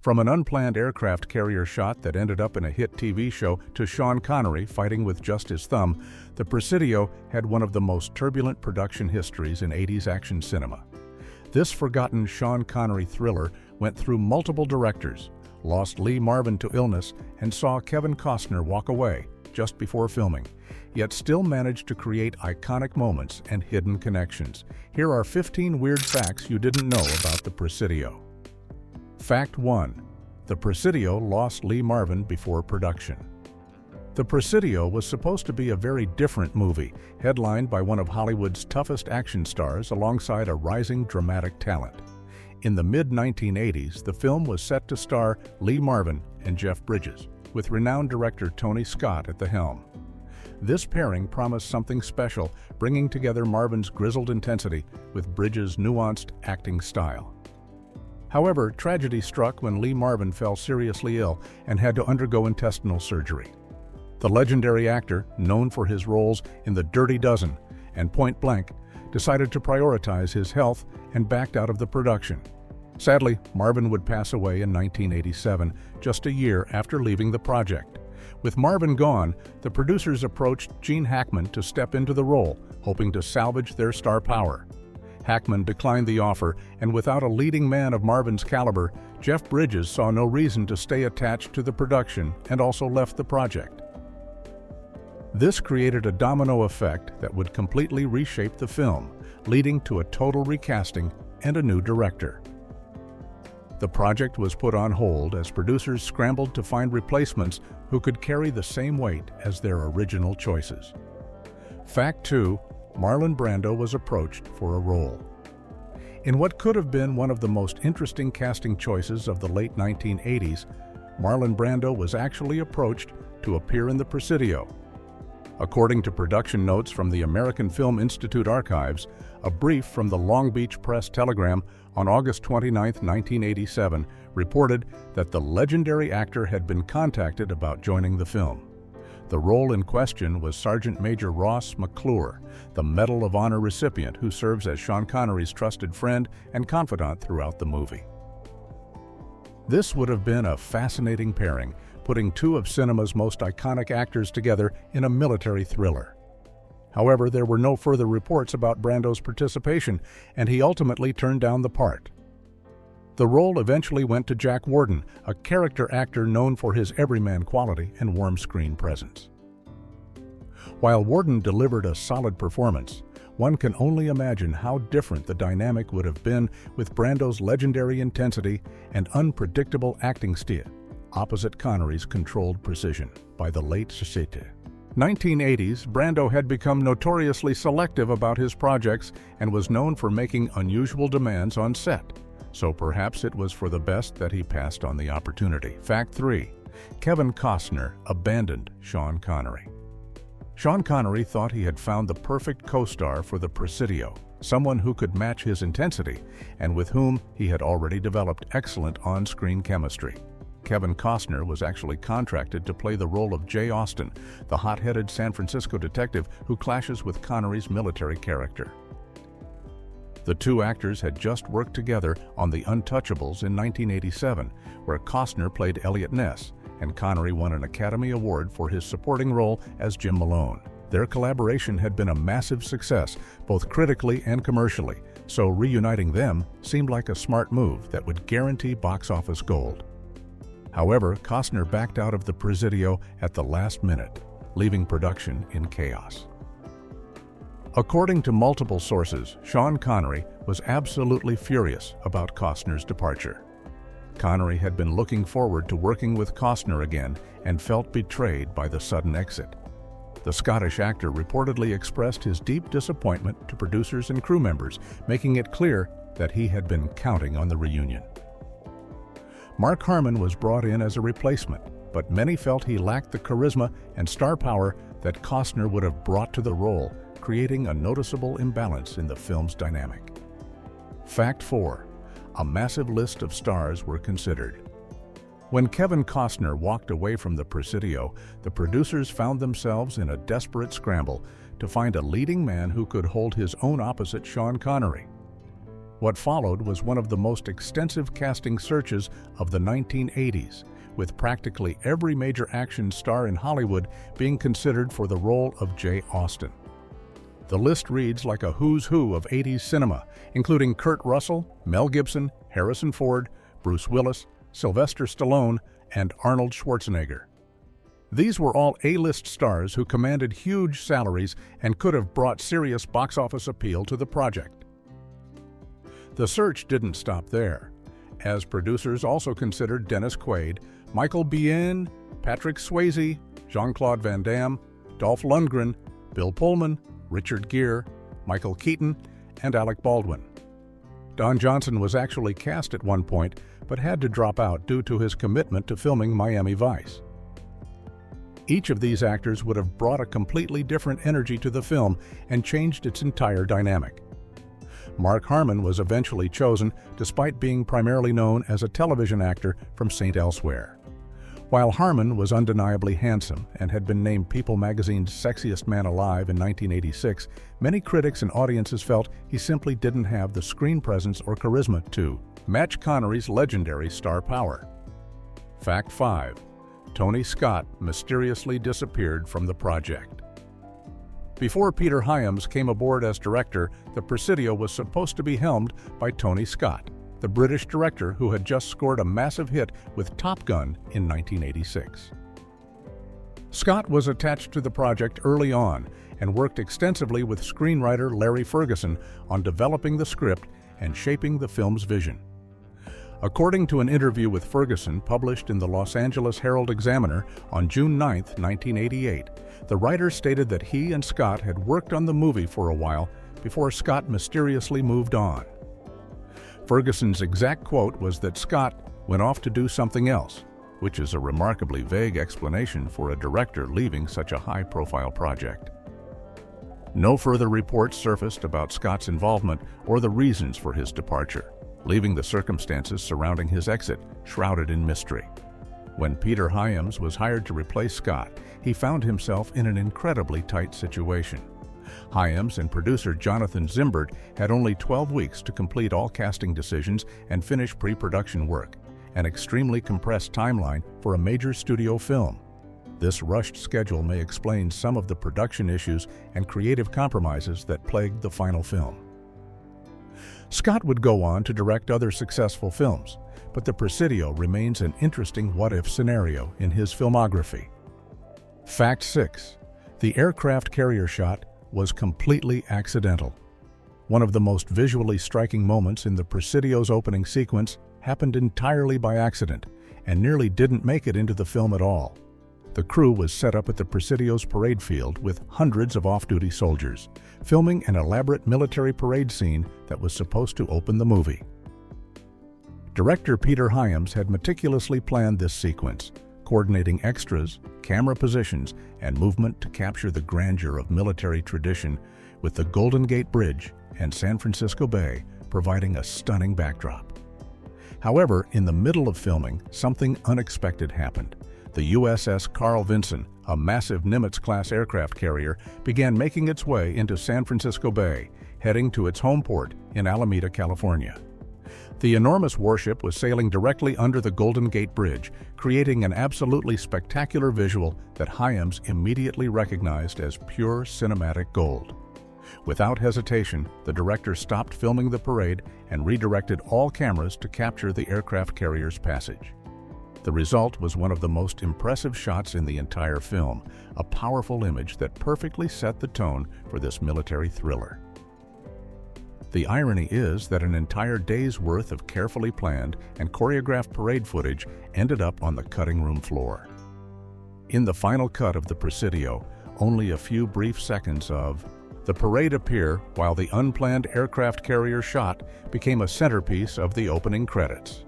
From an unplanned aircraft carrier shot that ended up in a hit TV show to Sean Connery fighting with just his thumb, the Presidio had one of the most turbulent production histories in 80s action cinema. This forgotten Sean Connery thriller went through multiple directors, lost Lee Marvin to illness, and saw Kevin Costner walk away just before filming, yet still managed to create iconic moments and hidden connections. Here are 15 weird facts you didn't know about the Presidio. Fact 1. The Presidio lost Lee Marvin before production. The Presidio was supposed to be a very different movie, headlined by one of Hollywood's toughest action stars alongside a rising dramatic talent. In the mid-1980s, the film was set to star Lee Marvin and Jeff Bridges, with renowned director Tony Scott at the helm. This pairing promised something special, bringing together Marvin's grizzled intensity with Bridges' nuanced acting style. However, tragedy struck when Lee Marvin fell seriously ill and had to undergo intestinal surgery. The legendary actor, known for his roles in The Dirty Dozen and Point Blank, decided to prioritize his health and backed out of the production. Sadly, Marvin would pass away in 1987, just a year after leaving the project. With Marvin gone, the producers approached Gene Hackman to step into the role, hoping to salvage their star power. Hackman declined the offer, and without a leading man of Marvin's caliber, Jeff Bridges saw no reason to stay attached to the production and also left the project. This created a domino effect that would completely reshape the film, leading to a total recasting and a new director. The project was put on hold as producers scrambled to find replacements who could carry the same weight as their original choices. Fact 2. Marlon Brando was approached for a role. In what could have been one of the most interesting casting choices of the late 1980s, Marlon Brando was actually approached to appear in the Presidio. According to production notes from the American Film Institute archives, a brief from the Long Beach Press-Telegram on August 29, 1987, reported that the legendary actor had been contacted about joining the film. The role in question was Sergeant Major Ross McClure, the Medal of Honor recipient who serves as Sean Connery's trusted friend and confidant throughout the movie. This would have been a fascinating pairing, putting two of cinema's most iconic actors together in a military thriller. However, there were no further reports about Brando's participation, and he ultimately turned down the part. The role eventually went to Jack Warden, a character actor known for his everyman quality and warm screen presence. While Warden delivered a solid performance, one can only imagine how different the dynamic would have been with Brando's legendary intensity and unpredictable acting style, opposite Connery's controlled precision by the late Societe. 1980s, Brando had become notoriously selective about his projects and was known for making unusual demands on set. So perhaps it was for the best that he passed on the opportunity. Fact 3. Kevin Costner abandoned Sean Connery. Sean Connery thought he had found the perfect co-star for the Presidio, someone who could match his intensity and with whom he had already developed excellent on-screen chemistry. Kevin Costner was actually contracted to play the role of Jay Austin, the hot-headed San Francisco detective who clashes with Connery's military character. The two actors had just worked together on The Untouchables in 1987, where Costner played Elliot Ness, and Connery won an Academy Award for his supporting role as Jim Malone. Their collaboration had been a massive success, both critically and commercially, so reuniting them seemed like a smart move that would guarantee box office gold. However, Costner backed out of the Presidio at the last minute, leaving production in chaos. According to multiple sources, Sean Connery was absolutely furious about Costner's departure. Connery had been looking forward to working with Costner again and felt betrayed by the sudden exit. The Scottish actor reportedly expressed his deep disappointment to producers and crew members, making it clear that he had been counting on the reunion. Mark Harmon was brought in as a replacement, but many felt he lacked the charisma and star power that Costner would have brought to the role, creating a noticeable imbalance in the film's dynamic. Fact 4. A massive list of stars were considered. When Kevin Costner walked away from the Presidio, the producers found themselves in a desperate scramble to find a leading man who could hold his own opposite Sean Connery. What followed was one of the most extensive casting searches of the 1980s, with practically every major action star in Hollywood being considered for the role of Jay Austen. The list reads like a who's who of 80s cinema, including Kurt Russell, Mel Gibson, Harrison Ford, Bruce Willis, Sylvester Stallone, and Arnold Schwarzenegger. These were all A-list stars who commanded huge salaries and could have brought serious box office appeal to the project. The search didn't stop there, as producers also considered Dennis Quaid, Michael Biehn, Patrick Swayze, Jean-Claude Van Damme, Dolph Lundgren, Bill Pullman, Richard Gere, Michael Keaton, and Alec Baldwin. Don Johnson was actually cast at one point, but had to drop out due to his commitment to filming Miami Vice. Each of these actors would have brought a completely different energy to the film and changed its entire dynamic. Mark Harmon was eventually chosen, despite being primarily known as a television actor from St. Elsewhere. While Harmon was undeniably handsome and had been named People magazine's sexiest man alive in 1986, many critics and audiences felt he simply didn't have the screen presence or charisma to match Connery's legendary star power. Fact 5. Tony Scott mysteriously disappeared from the project. Before Peter Hyams came aboard as director, the Presidio was supposed to be helmed by Tony Scott, the British director who had just scored a massive hit with Top Gun in 1986. Scott was attached to the project early on and worked extensively with screenwriter Larry Ferguson on developing the script and shaping the film's vision. According to an interview with Ferguson published in the Los Angeles Herald-Examiner on June 9, 1988, the writer stated that he and Scott had worked on the movie for a while before Scott mysteriously moved on. Ferguson's exact quote was that Scott went off to do something else, which is a remarkably vague explanation for a director leaving such a high-profile project. No further reports surfaced about Scott's involvement or the reasons for his departure, leaving the circumstances surrounding his exit shrouded in mystery. When Peter Hyams was hired to replace Scott, he found himself in an incredibly tight situation. Hyams and producer Jonathan Zimbert had only 12 weeks to complete all casting decisions and finish pre-production work, an extremely compressed timeline for a major studio film. This rushed schedule may explain some of the production issues and creative compromises that plagued the final film. Scott would go on to direct other successful films, but the Presidio remains an interesting what-if scenario in his filmography. Fact 6. The aircraft carrier shot was completely accidental. One of the most visually striking moments in the Presidio's opening sequence happened entirely by accident and nearly didn't make it into the film at all. The crew was set up at the Presidio's parade field with hundreds of off-duty soldiers, filming an elaborate military parade scene that was supposed to open the movie. Director Peter Hyams had meticulously planned this sequence, coordinating extras, camera positions, and movement to capture the grandeur of military tradition, with the Golden Gate Bridge and San Francisco Bay providing a stunning backdrop. However, in the middle of filming, something unexpected happened. The USS Carl Vinson, a massive Nimitz-class aircraft carrier, began making its way into San Francisco Bay, heading to its home port in Alameda, California. The enormous warship was sailing directly under the Golden Gate Bridge, creating an absolutely spectacular visual that Hyams immediately recognized as pure cinematic gold. Without hesitation, the director stopped filming the parade and redirected all cameras to capture the aircraft carrier's passage. The result was one of the most impressive shots in the entire film, a powerful image that perfectly set the tone for this military thriller. The irony is that an entire day's worth of carefully planned and choreographed parade footage ended up on the cutting room floor. In the final cut of the Presidio, only a few brief seconds of the parade appear while the unplanned aircraft carrier shot became a centerpiece of the opening credits.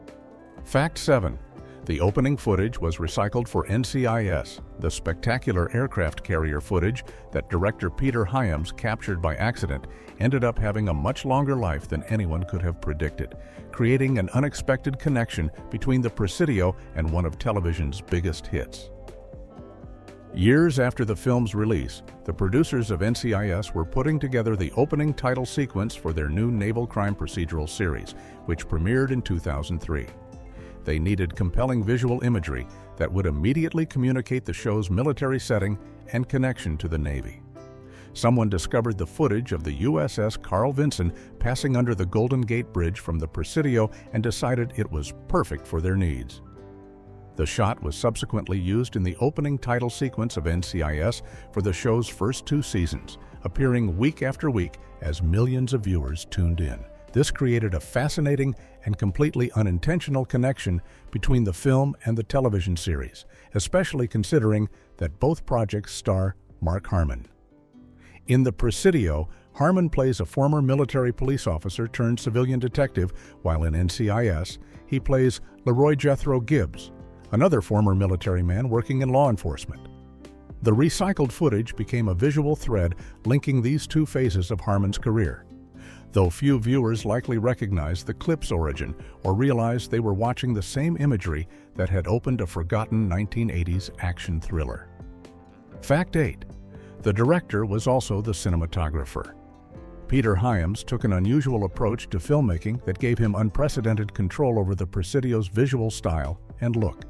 Fact 7. The opening footage was recycled for NCIS, the spectacular aircraft carrier footage that director Peter Hyams captured by accident ended up having a much longer life than anyone could have predicted, creating an unexpected connection between the Presidio and one of television's biggest hits. Years after the film's release, the producers of NCIS were putting together the opening title sequence for their new naval crime procedural series, which premiered in 2003. They needed compelling visual imagery that would immediately communicate the show's military setting and connection to the Navy. Someone discovered the footage of the USS Carl Vinson passing under the Golden Gate Bridge from the Presidio and decided it was perfect for their needs. The shot was subsequently used in the opening title sequence of NCIS for the show's first 2 seasons, appearing week after week as millions of viewers tuned in. This created a fascinating and completely unintentional connection between the film and the television series, especially considering that both projects star Mark Harmon. In the Presidio, Harmon plays a former military police officer turned civilian detective, while in NCIS, he plays Leroy Jethro Gibbs, another former military man working in law enforcement. The recycled footage became a visual thread linking these 2 phases of Harmon's career, though few viewers likely recognized the clip's origin or realized they were watching the same imagery that had opened a forgotten 1980s action thriller. Fact 8. The director was also the cinematographer. Peter Hyams took an unusual approach to filmmaking that gave him unprecedented control over the Presidio's visual style and look.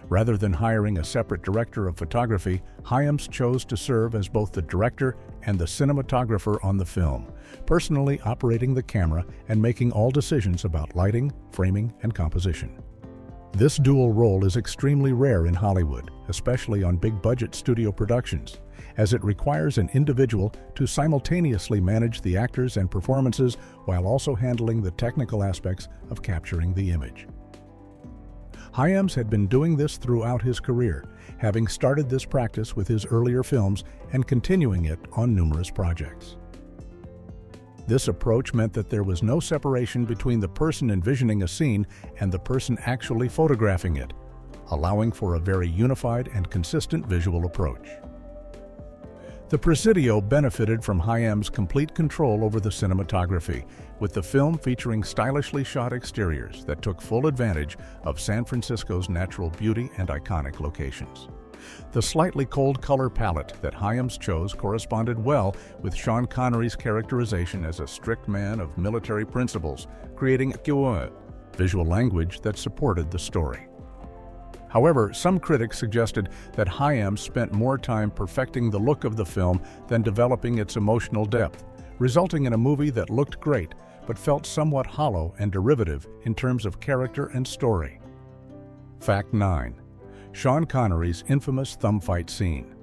Rather than hiring a separate director of photography, Hyams chose to serve as both the director and the cinematographer on the film, personally operating the camera and making all decisions about lighting, framing, and composition. This dual role is extremely rare in Hollywood, especially on big-budget studio productions, as it requires an individual to simultaneously manage the actors and performances while also handling the technical aspects of capturing the image. Hyams had been doing this throughout his career, having started this practice with his earlier films and continuing it on numerous projects. This approach meant that there was no separation between the person envisioning a scene and the person actually photographing it, allowing for a very unified and consistent visual approach. The Presidio benefited from Hyams' complete control over the cinematography, with the film featuring stylishly shot exteriors that took full advantage of San Francisco's natural beauty and iconic locations. The slightly cold color palette that Hyams chose corresponded well with Sean Connery's characterization as a strict man of military principles, creating a visual language that supported the story. However, some critics suggested that Hyams spent more time perfecting the look of the film than developing its emotional depth, resulting in a movie that looked great but felt somewhat hollow and derivative in terms of character and story. Fact 9. Sean Connery's infamous thumb fight scene.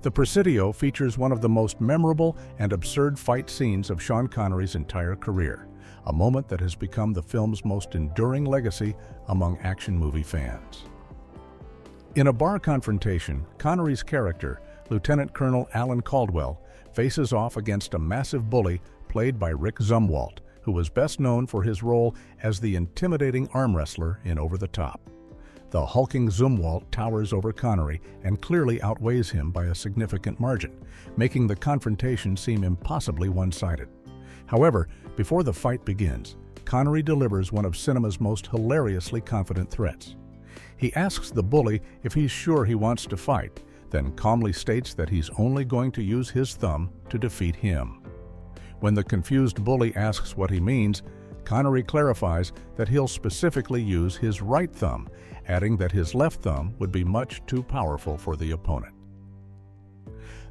The Presidio features one of the most memorable and absurd fight scenes of Sean Connery's entire career, a moment that has become the film's most enduring legacy among action movie fans. In a bar confrontation, Connery's character, Lieutenant Colonel Alan Caldwell, faces off against a massive bully played by Rick Zumwalt, who was best known for his role as the intimidating arm wrestler in Over the Top. The hulking Zumwalt towers over Connery and clearly outweighs him by a significant margin, making the confrontation seem impossibly one-sided. However, before the fight begins, Connery delivers one of cinema's most hilariously confident threats. He asks the bully if he's sure he wants to fight, then calmly states that he's only going to use his thumb to defeat him. When the confused bully asks what he means, Connery clarifies that he'll specifically use his right thumb, adding that his left thumb would be much too powerful for the opponent.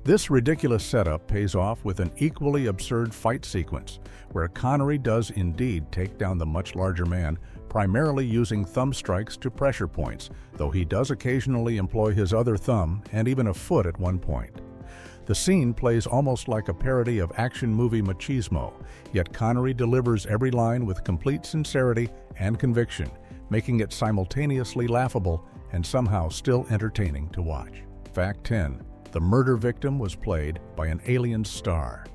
This ridiculous setup pays off with an equally absurd fight sequence, where Connery does indeed take down the much larger man, primarily using thumb strikes to pressure points, though he does occasionally employ his other thumb and even a foot at one point. The scene plays almost like a parody of action movie machismo, yet Connery delivers every line with complete sincerity and conviction, making it simultaneously laughable and somehow still entertaining to watch. Fact 10. The murder victim was played by an alien star.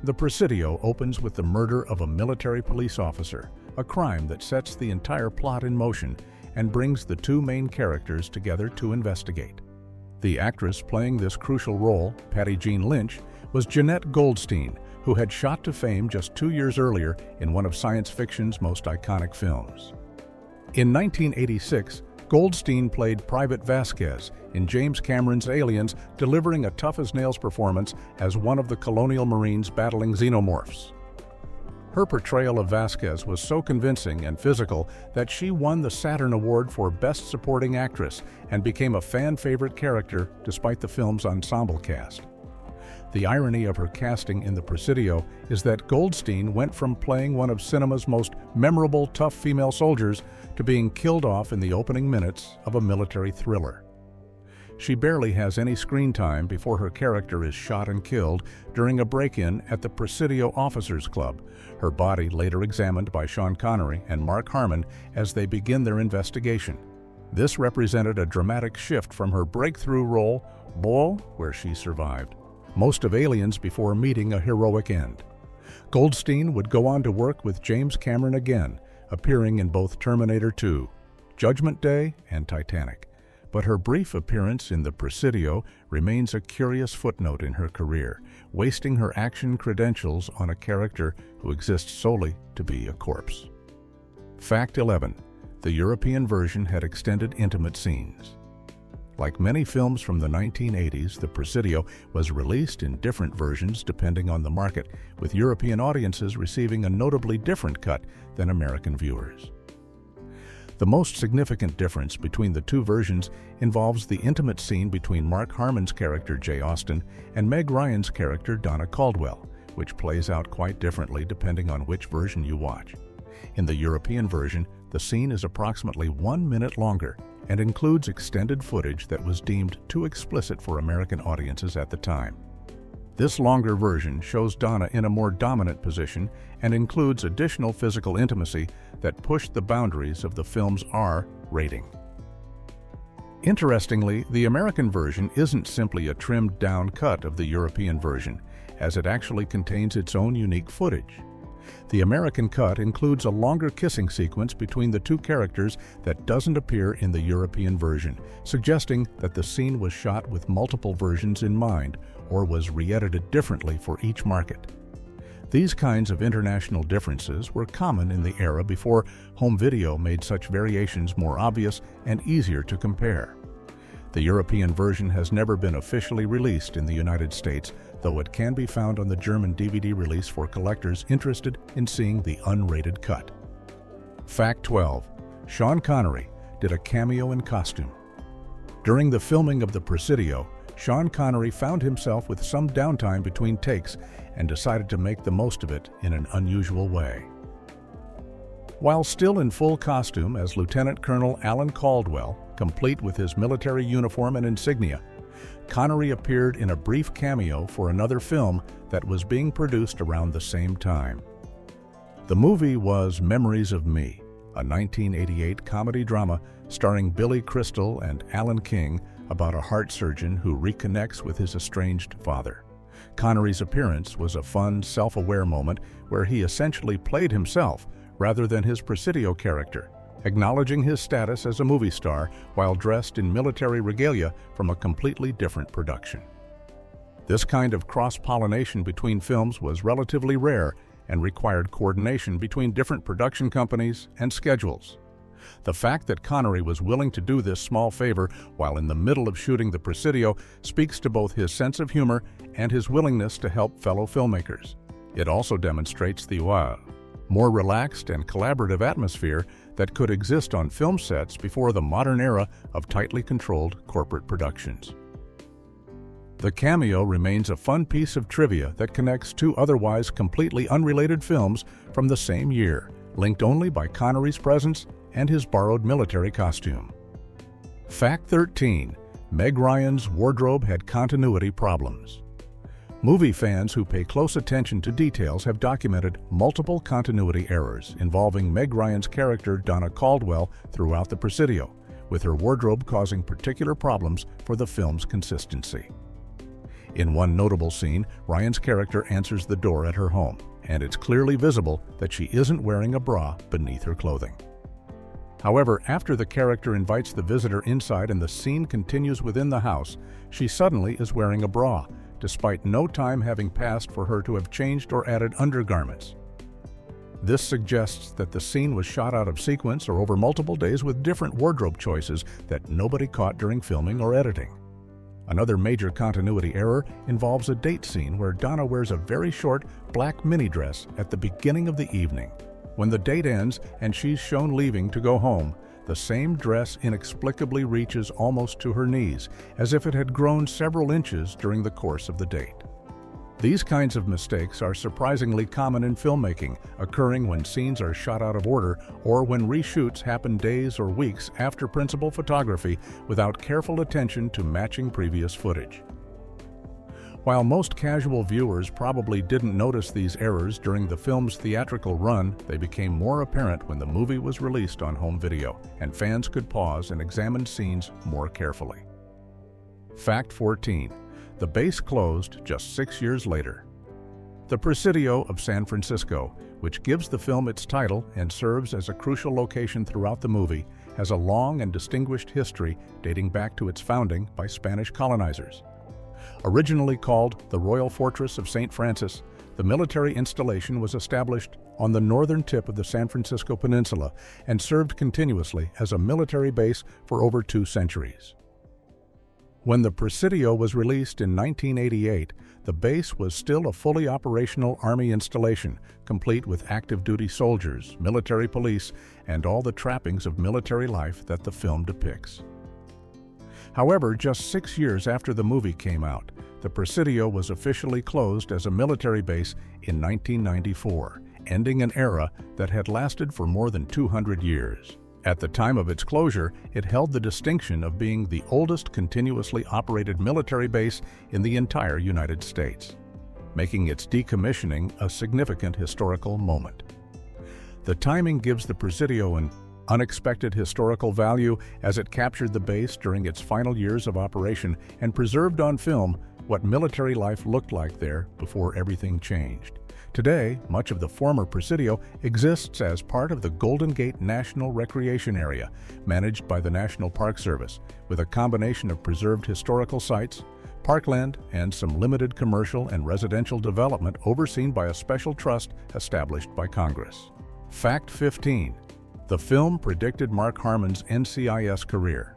The Presidio opens with the murder of a military police officer, a crime that sets the entire plot in motion and brings the 2 main characters together to investigate. The actress playing this crucial role, Patty Jean Lynch, was Jeanette Goldstein, who had shot to fame just 2 years earlier in one of science fiction's most iconic films. In 1986, Goldstein played Private Vasquez in James Cameron's Aliens, delivering a tough-as-nails performance as one of the colonial Marines battling xenomorphs. Her portrayal of Vasquez was so convincing and physical that she won the Saturn Award for Best Supporting Actress and became a fan-favorite character despite the film's ensemble cast. The irony of her casting in the Presidio is that Goldstein went from playing one of cinema's most memorable tough female soldiers to being killed off in the opening minutes of a military thriller. She barely has any screen time before her character is shot and killed during a break-in at the Presidio Officers Club, her body later examined by Sean Connery and Mark Harmon as they begin their investigation. This represented a dramatic shift from her breakthrough role, Bull, where she survived most of Aliens before meeting a heroic end. Goldstein would go on to work with James Cameron again, appearing in both Terminator 2, Judgment Day, and Titanic. But her brief appearance in the Presidio remains a curious footnote in her career, wasting her action credentials on a character who exists solely to be a corpse. Fact 11. The European version had extended intimate scenes. Like many films from the 1980s, the Presidio was released in different versions depending on the market, with European audiences receiving a notably different cut than American viewers. The most significant difference between the two versions involves the intimate scene between Mark Harmon's character Jay Austen and Meg Ryan's character Donna Caldwell, which plays out quite differently depending on which version you watch. In the European version, the scene is approximately 1 minute longer and includes extended footage that was deemed too explicit for American audiences at the time. This longer version shows Donna in a more dominant position and includes additional physical intimacy that pushed the boundaries of the film's R rating. Interestingly, the American version isn't simply a trimmed-down cut of the European version, as it actually contains its own unique footage. The American cut includes a longer kissing sequence between the two characters that doesn't appear in the European version, suggesting that the scene was shot with multiple versions in mind or was re-edited differently for each market. These kinds of international differences were common in the era before home video made such variations more obvious and easier to compare. The European version has never been officially released in the United States, though it can be found on the German DVD release for collectors interested in seeing the unrated cut. Fact 12. Sean Connery did a cameo in costume. During the filming of the Presidio, Sean Connery found himself with some downtime between takes and decided to make the most of it in an unusual way. While still in full costume as Lieutenant Colonel Alan Caldwell, complete with his military uniform and insignia, Connery appeared in a brief cameo for another film that was being produced around the same time. The movie was Memories of Me, a 1988 comedy drama starring Billy Crystal and Alan King about a heart surgeon who reconnects with his estranged father. Connery's appearance was a fun, self-aware moment where he essentially played himself rather than his Presidio character, acknowledging his status as a movie star while dressed in military regalia from a completely different production. This kind of cross-pollination between films was relatively rare and required coordination between different production companies and schedules. The fact that Connery was willing to do this small favor while in the middle of shooting the Presidio speaks to both his sense of humor and his willingness to help fellow filmmakers. It also demonstrates the more relaxed and collaborative atmosphere that could exist on film sets before the modern era of tightly controlled corporate productions. The cameo remains a fun piece of trivia that connects two otherwise completely unrelated films from the same year, linked only by Connery's presence and his borrowed military costume. Fact 13. Meg Ryan's wardrobe had continuity problems. Movie fans who pay close attention to details have documented multiple continuity errors involving Meg Ryan's character Donna Caldwell throughout the Presidio, with her wardrobe causing particular problems for the film's consistency. In one notable scene, Ryan's character answers the door at her home, and it's clearly visible that she isn't wearing a bra beneath her clothing. However, after the character invites the visitor inside and the scene continues within the house, she suddenly is wearing a bra, despite no time having passed for her to have changed or added undergarments. This suggests that the scene was shot out of sequence or over multiple days with different wardrobe choices that nobody caught during filming or editing. Another major continuity error involves a date scene where Donna wears a very short black mini dress at the beginning of the evening. When the date ends and she's shown leaving to go home, the same dress inexplicably reaches almost to her knees, as if it had grown several inches during the course of the date. These kinds of mistakes are surprisingly common in filmmaking, occurring when scenes are shot out of order or when reshoots happen days or weeks after principal photography without careful attention to matching previous footage. While most casual viewers probably didn't notice these errors during the film's theatrical run, they became more apparent when the movie was released on home video, and fans could pause and examine scenes more carefully. Fact 14. The base closed just 6 years later. The Presidio of San Francisco, which gives the film its title and serves as a crucial location throughout the movie, has a long and distinguished history dating back to its founding by Spanish colonizers. Originally called the Royal Fortress of St. Francis, the military installation was established on the northern tip of the San Francisco Peninsula and served continuously as a military base for over 2 centuries. When the Presidio was released in 1988, the base was still a fully operational Army installation, complete with active-duty soldiers, military police, and all the trappings of military life that the film depicts. However, just 6 years after the movie came out, the Presidio was officially closed as a military base in 1994, ending an era that had lasted for more than 200 years. At the time of its closure, it held the distinction of being the oldest continuously operated military base in the entire United States, making its decommissioning a significant historical moment. The timing gives the Presidio an unexpected historical value as it captured the base during its final years of operation and preserved on film what military life looked like there before everything changed. Today, much of the former Presidio exists as part of the Golden Gate National Recreation Area, managed by the National Park Service, with a combination of preserved historical sites, parkland, and some limited commercial and residential development overseen by a special trust established by Congress. Fact 15. The film predicted Mark Harmon's NCIS career.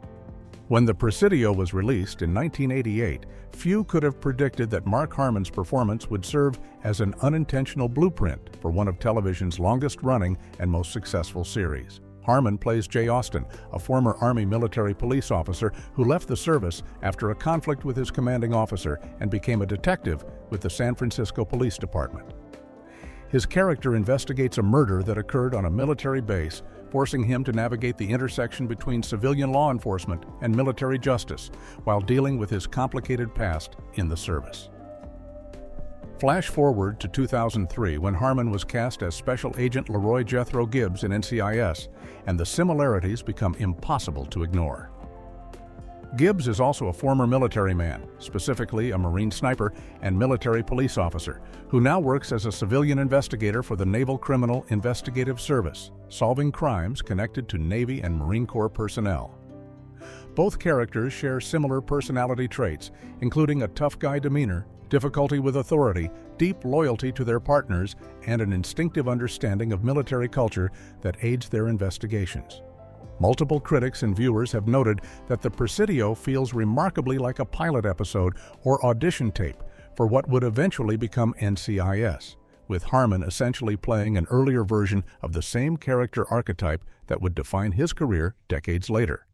When the Presidio was released in 1988, few could have predicted that Mark Harmon's performance would serve as an unintentional blueprint for one of television's longest-running and most successful series. Harmon plays Jay Austin, a former Army military police officer who left the service after a conflict with his commanding officer and became a detective with the San Francisco Police Department. His character investigates a murder that occurred on a military base, forcing him to navigate the intersection between civilian law enforcement and military justice while dealing with his complicated past in the service. Flash forward to 2003 when Harmon was cast as Special Agent Leroy Jethro Gibbs in NCIS, and the similarities become impossible to ignore. Gibbs is also a former military man, specifically a Marine sniper and military police officer, who now works as a civilian investigator for the Naval Criminal Investigative Service, solving crimes connected to Navy and Marine Corps personnel. Both characters share similar personality traits, including a tough guy demeanor, difficulty with authority, deep loyalty to their partners, and an instinctive understanding of military culture that aids their investigations. Multiple critics and viewers have noted that the Presidio feels remarkably like a pilot episode or audition tape for what would eventually become NCIS, with Harmon essentially playing an earlier version of the same character archetype that would define his career decades later.